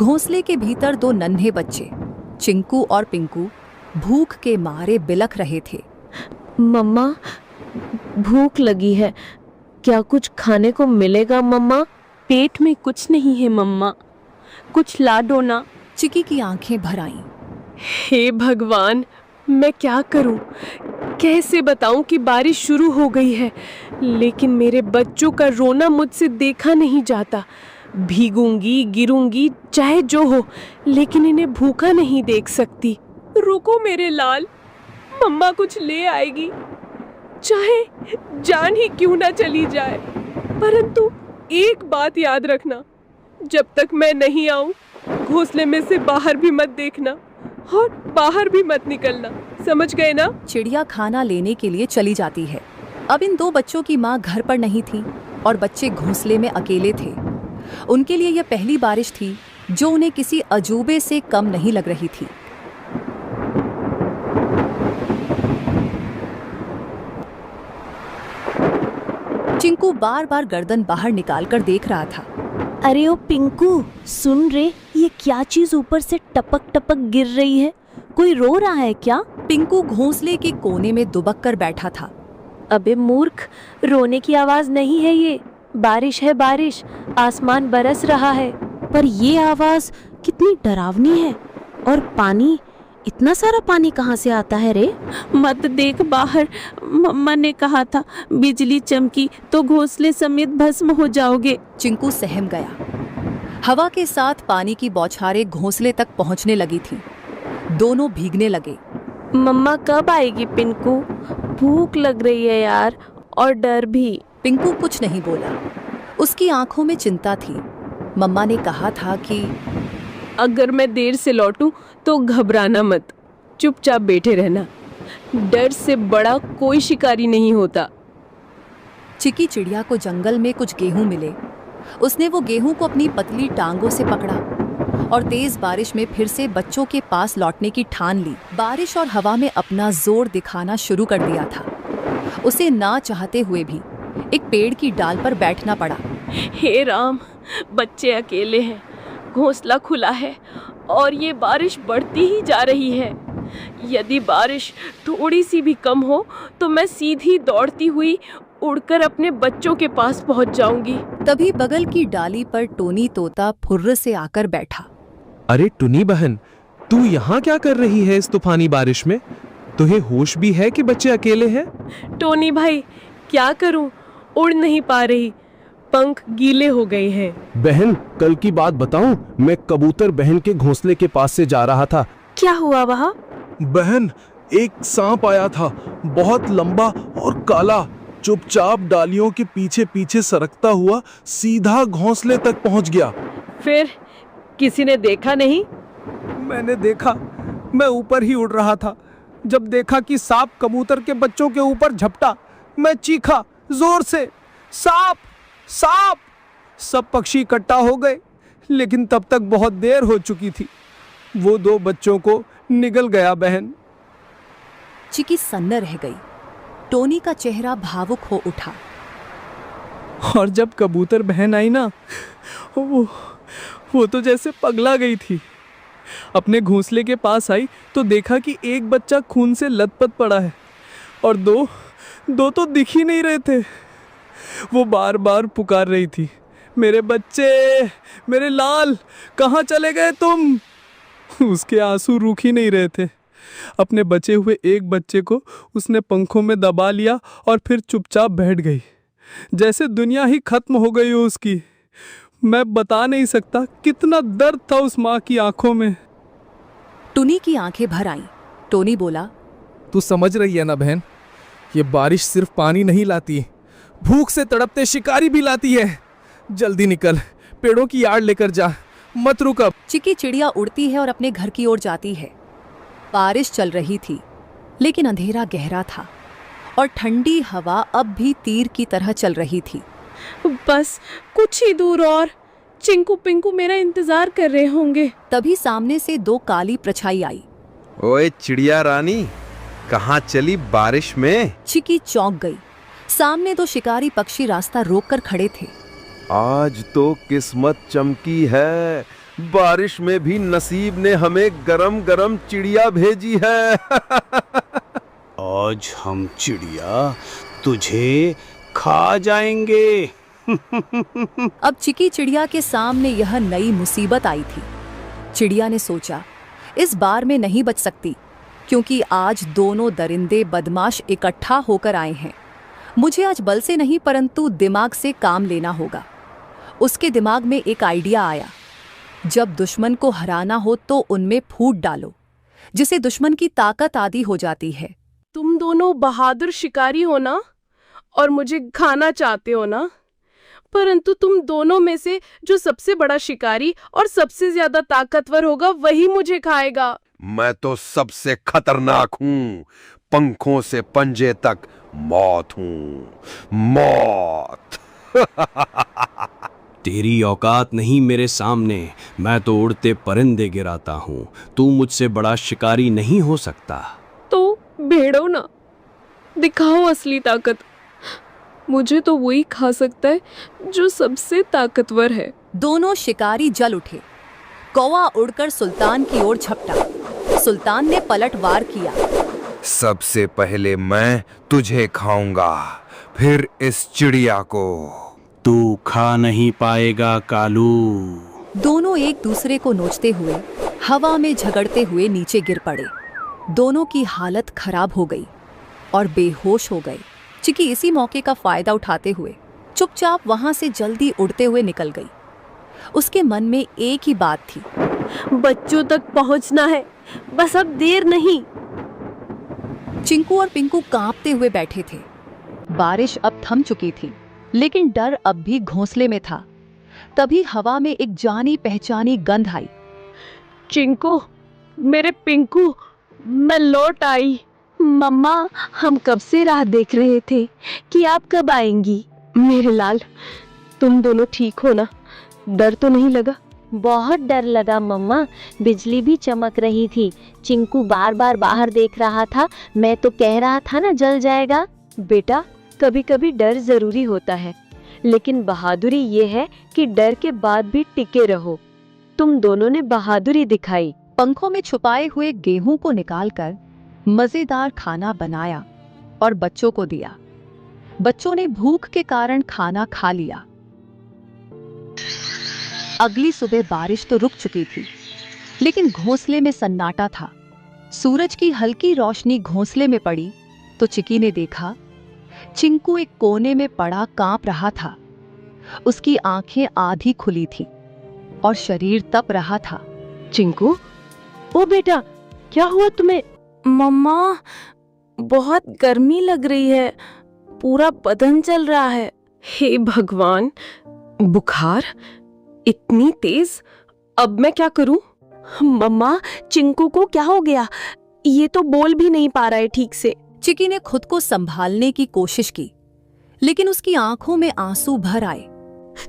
घोंसले के भीतर दो नन्हे बच्चे चिंकू और पिंकू भूख के मारे बिलख रहे थे। मम्मा, भूख लगी है, क्या कुछ खाने को मिलेगा मम्मा? पेट में कुछ नहीं है मम्मा, कुछ ला दो ना। चिकी की आंखें भर आईं। हे भगवान, मैं क्या करूं? कैसे बताऊं कि बारिश शुरू हो गई है, लेकिन मेरे बच्चों का रोना मुझसे देखा नहीं जाता। भीगूंगी, गिरूंगी, चाहे जो हो, लेकिन इन्हें भूखा नहीं देख सकती। रुको मेरे लाल, मम्मा कुछ ले आएगी, चाहे जान ही क्यों ना चली जाए। परंतु एक बात याद रखना, जब तक मैं नहीं आऊं, घोंसले में से बाहर भी मत देखना और बाहर भी मत निकलना, समझ गए ना? चिड़िया खाना लेने के लिए चली जाती है। अब इन दो बच्चों की माँ घर पर नहीं थी और बच्चे घोंसले में अकेले थे। उनके लिए यह पहली बारिश थी जो उन्हें किसी अजूबे से कम नहीं लग रही थी। चिंकू बार बार गर्दन बाहर निकालकर देख रहा था। अरे ओ पिंकू, सुन रे, ये क्या चीज ऊपर से टपक टपक गिर रही है? कोई रो रहा है क्या? पिंकू घोंसले के कोने में दुबक कर बैठा था। अबे मूर्ख, रोने की आवाज नहीं है ये, बारिश है बारिश, आसमान बरस रहा है। पर ये आवाज कितनी डरावनी है। और पानी, इतना सारा पानी कहाँ से आता है रे? मत देख बाहर, मम्मा ने कहा था बिजली चमकी तो घोंसले समेत भस्म हो जाओगे। चिंकू सहम गया। हवा के साथ पानी की बौछारें घोंसले तक पहुंचने लगी थी। दोनों भीगने लगे। मम्मा कब आएगी पिंकू? भूख लग रही है यार, और डर भी। पिंकू कुछ नहीं बोला। उसकी आंखों में चिंता थी। मम्मा ने कहा था कि अगर मैं देर से लौटूं तो घबराना मत, चुपचाप बैठे रहना, डर से बड़ा कोई शिकारी नहीं होता। चिकी चिड़िया को जंगल में कुछ गेहूं मिले। उसने वो गेहूं को अपनी पतली टांगों से पकड़ा और तेज बारिश में फिर से बच्चों के पास लौटने की ठान ली। बारिश और हवा में अपना जोर दिखाना शुरू कर दिया था। उसे ना चाहते हुए भी एक पेड़ की डाल पर बैठना पड़ा। हे राम, बच्चे अकेले हैं, घोंसला खुला है और ये बारिश बढ़ती ही जा रही है। यदि बारिश थोड़ी सी भी कम हो तो मैं सीधी दौड़ती हुई उड़कर अपने बच्चों के पास पहुंच जाऊंगी। तभी बगल की डाली पर टोनी तोता फुर्र से आकर बैठा। अरे टुनी बहन, तू यहाँ क्या कर रही है इस तूफानी बारिश में? तुझे होश भी है कि बच्चे अकेले हैं? टोनी भाई, क्या करूं, उड़ नहीं पा रही, पंख गीले हो गए हैं। बहन, कल की बात बताऊं, मैं कबूतर बहन के घोंसले के पास से जा रहा था। क्या हुआ वहाँ? बहन, एक सांप आया था, बहुत लंबा और काला, चुपचाप डालियों के पीछे पीछे सरकता हुआ सीधा घोंसले तक पहुंच गया। फिर किसी ने देखा नहीं? मैंने देखा, मैं ऊपर ही उड़ रहा था। जब देखा कि सांप कबूतर के बच्चों के ऊपर झपटा, मैं चीखा जोर से, सांप सांप। सब पक्षी इकट्ठा हो गए, लेकिन तब तक बहुत देर हो चुकी थी। वो दो बच्चों को निगल गया बहन। चिकी सन्न रह गई। टोनी का चेहरा भावुक हो उठा। और जब कबूतर बहन आई ना, वो तो जैसे पगला गई थी। अपने घोंसले के पास आई तो देखा कि एक बच्चा खून से लथपथ पड़ा है और दो तो दिख ही नहीं रहे थे। वो बार बार पुकार रही थी, मेरे बच्चे, मेरे लाल, कहाँ चले गए तुम? उसके आंसू रुक ही नहीं रहे थे। अपने बचे हुए एक बच्चे को उसने पंखों में दबा लिया और फिर चुपचाप बैठ गई, जैसे दुनिया ही खत्म हो गई हो उसकी। मैं बता नहीं सकता कितना दर्द था उस माँ की आंखों में। टुनी की आंखें भर आईं। टोनी बोला, तू समझ रही है ना बहन, ये बारिश सिर्फ पानी नहीं लाती, भूख से तड़पते शिकारी भी लाती है। जल्दी निकल, पेड़ों की आड़ लेकर जा, मत रुक अब। चिकी चिड़िया उड़ती है और अपने घर की ओर जाती है। बारिश चल रही थी, लेकिन अंधेरा गहरा था और ठंडी हवा अब भी तीर की तरह चल रही थी। बस कुछ ही दूर और चिंकू पिंकू मेरा इंतजार कर रहे होंगे। तभी सामने से दो काली परछाई आई। ओए चिड़िया रानी, कहाँ चली बारिश में? चिकी चौंक गई। सामने दो शिकारी पक्षी रास्ता रोककर खड़े थे। आज तो किस्मत चमकी है, बारिश में भी नसीब ने हमें गरम गरम चिड़िया भेजी है। आज हम चिड़िया तुझे खा जाएंगे। अब चिकी चिड़िया के सामने यह नई मुसीबत आई थी। चिड़िया ने सोचा, इस बार में नहीं बच सकती, क्योंकि आज दोनों दरिंदे बदमाश इकट्ठा होकर आए हैं। मुझे आज बल से नहीं परंतु दिमाग से काम लेना होगा। उसके दिमाग में एक आइडिया आया, जब दुश्मन को हराना हो तो उनमें फूट डालो, जिसे दुश्मन की ताकत आदि हो जाती है। तुम दोनों बहादुर शिकारी हो ना, और मुझे खाना चाहते हो ना, परंतु तुम दोनों में से जो सबसे बड़ा शिकारी और सबसे ज्यादा ताकतवर होगा वही मुझे खाएगा। मैं तो सबसे खतरनाक हूँ, पंखों से पंजे तक मौत हूँ, मौत। तेरी औकात नहीं मेरे सामने, मैं तो उड़ते परिंदे गिराता हूँ। तू मुझसे बड़ा शिकारी नहीं हो सकता। तो भेड़ो ना, दिखाओ असली ताकत। मुझे तो वही खा सकता है जो सबसे ताकतवर है। दोनों शिकारी जल उठे। कौवा उड़कर सुल्तान की ओर झपटा। सुल्तान ने पलटवार किया। सबसे पहले मैं तुझे खाऊंगा, फिर इस चिड़िया को। तू खा नहीं पाएगा कालू। दोनों एक दूसरे को नोचते हुए हवा में झगड़ते हुए नीचे गिर पड़े। दोनों की हालत खराब हो गई और बेहोश हो गए। चिकी इसी मौके का फायदा उठाते हुए चुपचाप वहां से जल्दी उड़ते हुए निकल गई। उसके मन में एक ही बात थी, बच्चों तक पहुंचना है, बस अब देर नहीं। चिंकू और पिंकू कांपते हुए बैठे थे। बारिश अब थम चुकी थी, लेकिन डर अब भी घोंसले में था। तभी हवा में एक जानी पहचानी गंध आई। चिंकू, मेरे पिंकू, मैं लौट आई। मम्मा, हम कब से राह देख रहे थे कि आप कब आएंगी। मेरे लाल, तुम दोनों ठीक हो ना? डर तो नहीं लगा? बहुत डर लगा मम्मा, बिजली भी चमक रही थी। चिंकू बार बार बाहर देख रहा था। मैं तो कह रहा था ना जल जाएगा। बेटा, कभी कभी डर जरूरी होता है, लेकिन बहादुरी ये है कि डर के बाद भी टिके रहो। तुम दोनों ने बहादुरी दिखाई। पंखों में छुपाए हुए गेहूं को निकालकर मजेदार खाना बनाया और बच्चों को दिया। बच्चों ने भूख के कारण खाना खा लिया। अगली सुबह बारिश तो रुक चुकी थी, लेकिन घोंसले में सन्नाटा था। सूरज की हल्की रोशनी घोंसले में पड़ी तो चिकी ने देखा, चिंकू एक कोने में पड़ा कांप रहा था। उसकी आंखें आधी खुली थी और शरीर तप रहा था। चिंकू, ओ बेटा, क्या हुआ तुम्हें? मम्मा, बहुत गर्मी लग रही है, पूरा बदन चल रहा है। हे भगवान, बुखार इतनी तेज, अब मैं क्या करूं? मम्मा, चिंकू को क्या हो गया? ये तो बोल भी नहीं पा रहा है ठीक से। चिकी ने खुद को संभालने की कोशिश की, लेकिन उसकी आंखों में आंसू भर आए।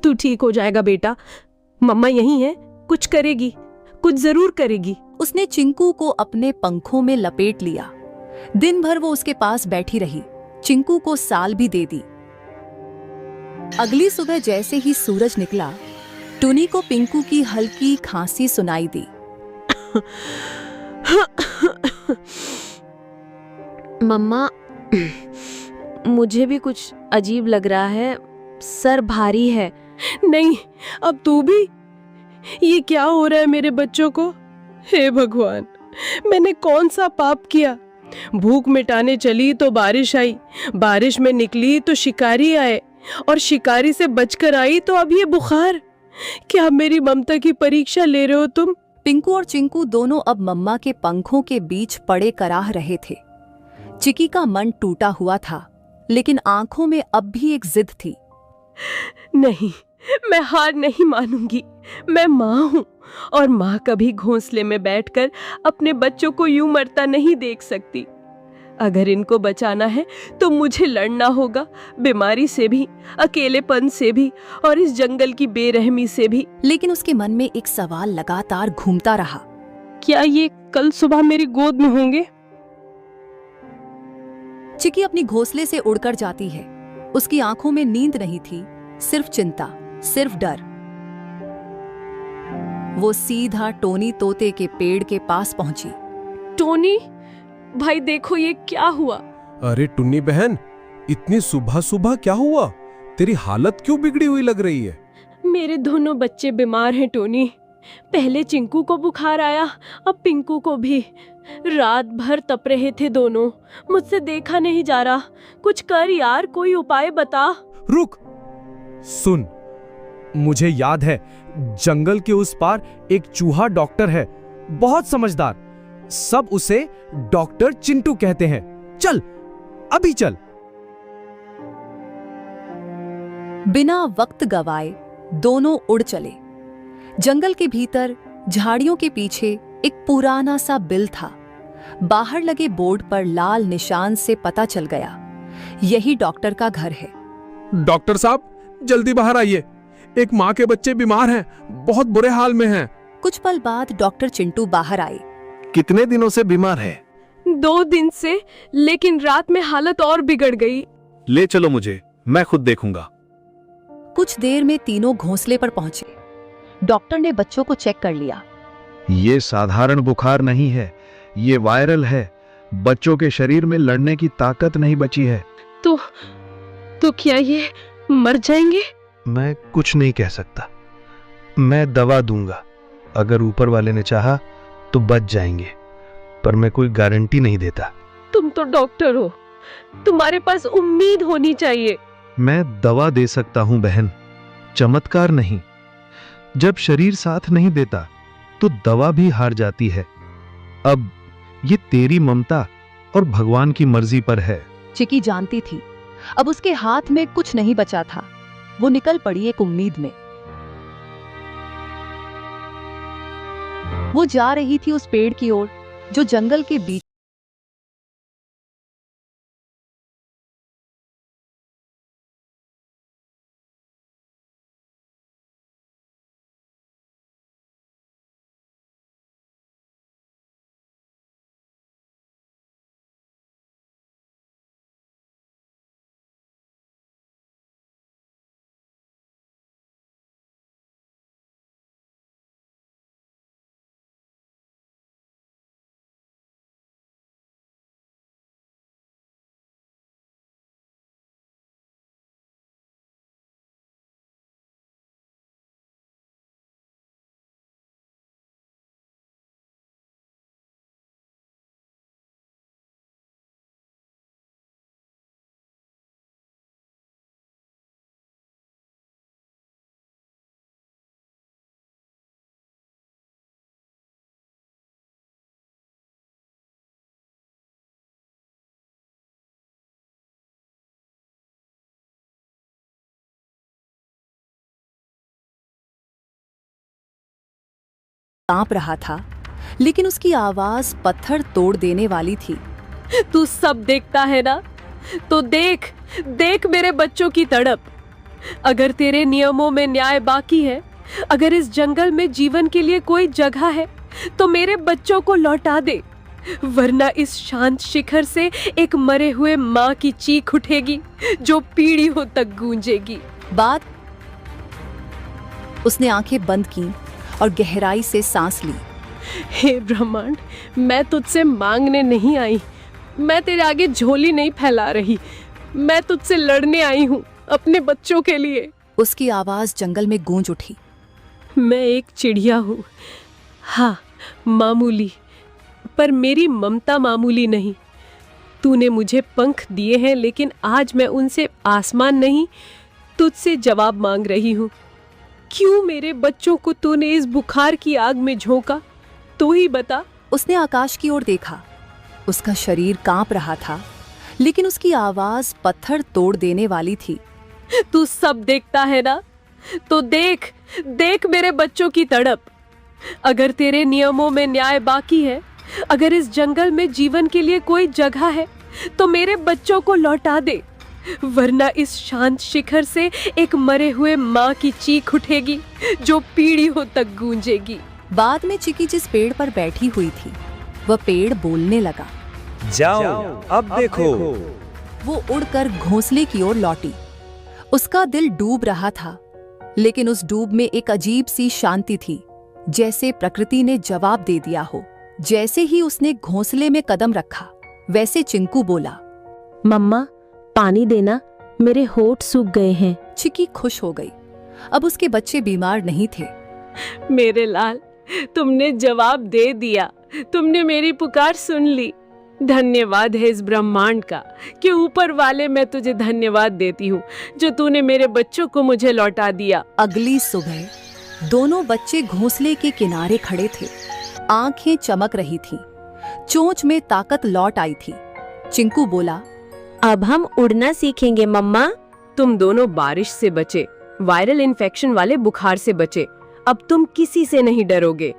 तू ठीक हो जाएगा बेटा, मम्मा यहीं है, कुछ करेगी, कुछ जरूर करेगी। उसने चिंकू को अपने पंखों में लपेट लिया। दिन भर वो उसके पास बैठी रही, चिंकू को साल भी दे दी। अगली सुबह जैसे ही सूरज निकला, टुनी को पिंकू की हल्की खांसी सुनाई दी। मम्मा, मुझे भी कुछ अजीब लग रहा है, सर भारी है। नहीं, अब तू भी? ये क्या हो रहा है मेरे बच्चों को? हे भगवान, मैंने कौन सा पाप किया? भूख मिटाने चली तो बारिश आई, बारिश में निकली तो शिकारी आए, और शिकारी से बचकर आई तो अब ये बुखार। क्या मेरी ममता की परीक्षा ले रहे हो तुम? पिंकू और चिंकू दोनों अब मम्मा के पंखों के बीच पड़े कराह रहे थे। चिकी का मन टूटा हुआ था, लेकिन आंखों में अब भी एक जिद थी। नहीं, मैं हार नहीं मानूंगी। मैं माँ हूँ, और माँ कभी घोंसले में बैठकर अपने बच्चों को यूं मरता नहीं देख सकती। अगर इनको बचाना है तो मुझे लड़ना होगा, बीमारी से भी, अकेलेपन से भी, और इस जंगल की बेरहमी से भी। लेकिन उसके मन में एक सवाल लगातार घूमता रहा, क्या ये कल सुबह मेरी गोद में होंगे? चिकी अपनी घोंसले से उड़कर जाती है। उसकी आंखों में नींद नहीं थी, सिर्फ चिंता, सिर्फ डर। वो सीधा टोनी तोते के पेड़ के पास पहुंची। टोनी भाई देखो ये क्या हुआ। अरे टुन्नी बहन, इतनी सुबह सुबह क्या हुआ? तेरी हालत क्यों बिगड़ी हुई लग रही है? मेरे दोनों बच्चे बीमार हैं टोनी। पहले चिंकू को बुखार आया, अब पिंकू को भी। रात भर तप रहे थे दोनों, मुझसे देखा नहीं जा रहा। कुछ कर यार, कोई उपाय बता। रुक, सुन, मुझे याद है जंगल के उस पार एक चूहा डॉक्टर है, बहुत समझदार। सब उसे डॉक्टर चिंटू कहते हैं। चल, अभी चल। बिना वक्त गवाए दोनों उड़ चले। जंगल के भीतर झाड़ियों के पीछे एक पुराना सा बिल था। बाहर लगे बोर्ड पर लाल निशान से पता चल गया, यही डॉक्टर का घर है। डॉक्टर साहब, जल्दी बाहर आइए। एक माँ के बच्चे बीमार हैं, बहुत बुरे हाल में हैं। कुछ पल बाद डॉक्टर चिंटू बाहर आए। कितने दिनों से बीमार है? 2 दिन से, लेकिन रात में हालत और बिगड़ गई। ले चलो मुझे, मैं खुद देखूंगा। कुछ देर में तीनों घोंसले पर पहुंचे। डॉक्टर ने बच्चों को चेक कर लिया। ये साधारण बुखार नहीं है, ये वायरल है। बच्चों के शरीर में लड़ने की ताकत नहीं बची है। तो क्या ये मर जाएंगे? मैं कुछ नहीं कह सकता। मैं दवा दूंगा, अगर ऊपर वाले ने चाहा तो बच जाएंगे, पर मैं कोई गारंटी नहीं देता। तुम तो डॉक्टर हो, तुम्हारे पास उम्मीद होनी चाहिए। मैं दवा दे सकता हूं बहन, चमत्कार नहीं। जब शरीर साथ नहीं देता तो दवा भी हार जाती है। अब ये तेरी ममता और भगवान की मर्जी पर है। चिकी जानती थी अब उसके हाथ में कुछ नहीं बचा था। वो निकल पड़ी एक उम्मीद में। वो जा रही थी उस पेड़ की ओर जो जंगल के बीच कांप रहा था, लेकिन उसकी आवाज पत्थर तोड़ देने वाली थी। तू सब देखता है ना, तो देख देख मेरे बच्चों की तड़प। अगर तेरे नियमों में न्याय बाकी है, अगर इस जंगल में जीवन के लिए कोई जगह है, तो मेरे बच्चों को लौटा दे, वरना इस शांत शिखर से एक मरे हुए माँ की चीख उठेगी जो पीढ़ियों तक गूंजेगी। बाद उसने आंखें बंद की और गहराई से सांस ली। हे ब्रह्मांड, मैं तुझसे मांगने नहीं आई, मैं तेरे आगे झोली नहीं फैला रही, मैं तुझसे लड़ने आई हूँ अपने बच्चों के लिए। उसकी आवाज जंगल में गूंज उठी। मैं एक चिड़िया हूँ, हाँ मामूली, पर मेरी ममता मामूली नहीं। तूने मुझे पंख दिए हैं, लेकिन आज मैं उनसे आसमान नहीं, तुझसे जवाब मांग रही हूँ। क्यों मेरे बच्चों को तूने इस बुखार की आग में झोंका? तू ही बता। उसने आकाश की ओर देखा। उसका शरीर कांप रहा था, लेकिन उसकी आवाज पत्थर तोड़ देने वाली थी। तू सब देखता है ना, तो देख देख मेरे बच्चों की तड़प। अगर तेरे नियमों में न्याय बाकी है, अगर इस जंगल में जीवन के लिए कोई जगह है, तो मेरे बच्चों को लौटा दे, वरना इस शांत शिखर से एक मरे हुए माँ की चीख उठेगी जो पीढ़ियों तक गूंजेगी। बाद में चिकी जिस पेड़ पर बैठी हुई थी, वह पेड़ बोलने लगा। जाओ, अब देखो। वो उड़कर घोंसले की ओर लौटी। उसका दिल डूब रहा था, लेकिन उस डूब में एक अजीब सी शांति थी। जैसे प्रकृति ने जवाब दे दिया हो। जैसे ही उसने घोंसले में कदम रखा, वैसे चिंकू बोला, मम्मा पानी देना, मेरे होठ सूख गए हैं। चिकी खुश हो गई। अब उसके बच्चे बीमार नहीं थे। मेरे लाल, तुमने जवाब दे दिया, तुमने मेरी पुकार सुन ली। धन्यवाद है इस ब्रह्मांड का कि ऊपर वाले, मैं तुझे धन्यवाद देती हूँ जो तूने मेरे बच्चों को मुझे लौटा दिया। अगली सुबह दोनों बच्चे घोंसले के किनारे खड़े थे। आंखें चमक रही थीं, चोंच में ताकत लौट आई थी। चिंकू बोला, अब हम उड़ना सीखेंगे मम्मा। तुम दोनों बारिश से बचे, वायरल इन्फेक्शन वाले बुखार से बचे। अब तुम किसी से नहीं डरोगे।